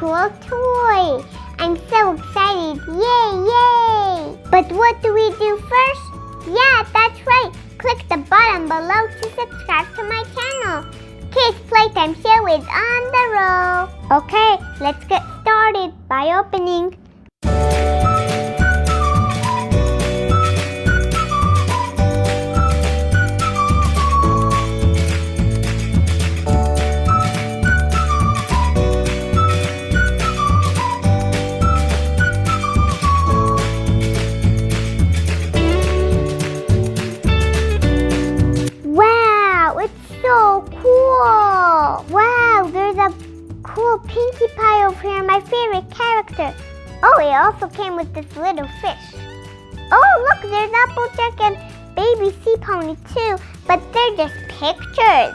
cool toy. I'm so excited. Yay, yay! But what do we do first? Yeah, that's right. Click the button below to subscribe to my channel. Kids Playtime Show is on the roll. Okay, let's get started by opening. Cool Pinkie Pie over here, my favorite character. Oh, it also came with this little fish. Oh, look, there's Applejack and Baby Sea Pony too, but they're just pictures.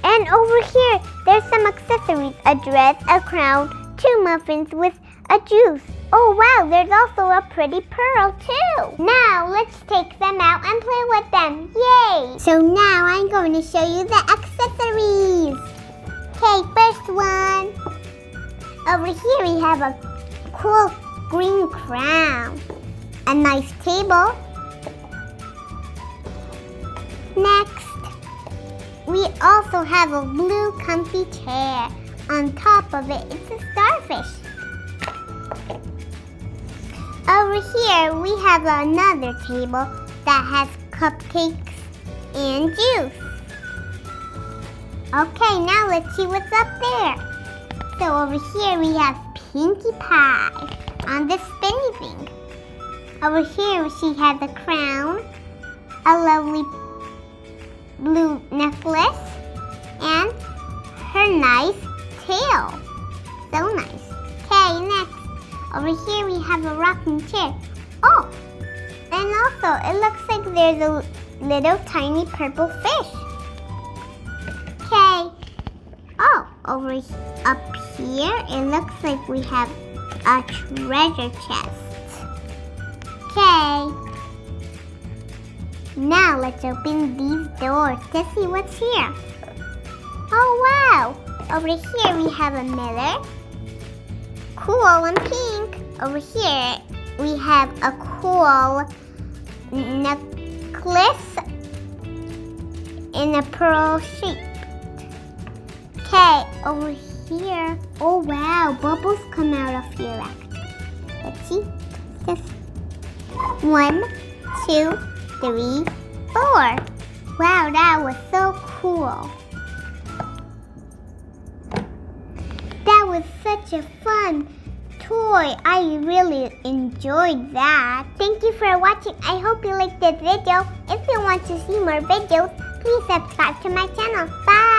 And over here, there's some accessories, a dress, a crown, 2 muffins with a juice. Oh wow, there's also a pretty pearl too. Now, let's take them out and play with them. Yay! So now I'm going to show you the accessories. Okay, first one. Over here we have a cool green crown, a nice table. Next, we also have a blue comfy chair. On top of it, it's a starfish. Over here we have another table that has cupcakes and juice. Okay, now let's see what's up there. So over here we have Pinkie Pie on the spinny thing. Over here she has a crown, a lovely blue necklace, and her nice tail. So nice. Okay, next. Over here we have a rocking chair. Oh, and also it looks like there's a little tiny purple fish. Okay. Oh, up here, it looks like we have a treasure chest. Okay. Now let's open these doors to see what's here. Oh wow! Over here we have a mirror. Cool and pink. Over here we have a cool necklace in a pearl shape. Okay, over here. Oh wow, bubbles come out of here actually. Let's see. Just 1, 2, 3, 4. Wow, that was so cool. That was such a fun toy. I really enjoyed that. Thank you for watching. I hope you liked this video. If you want to see more videos, please subscribe to my channel. Bye!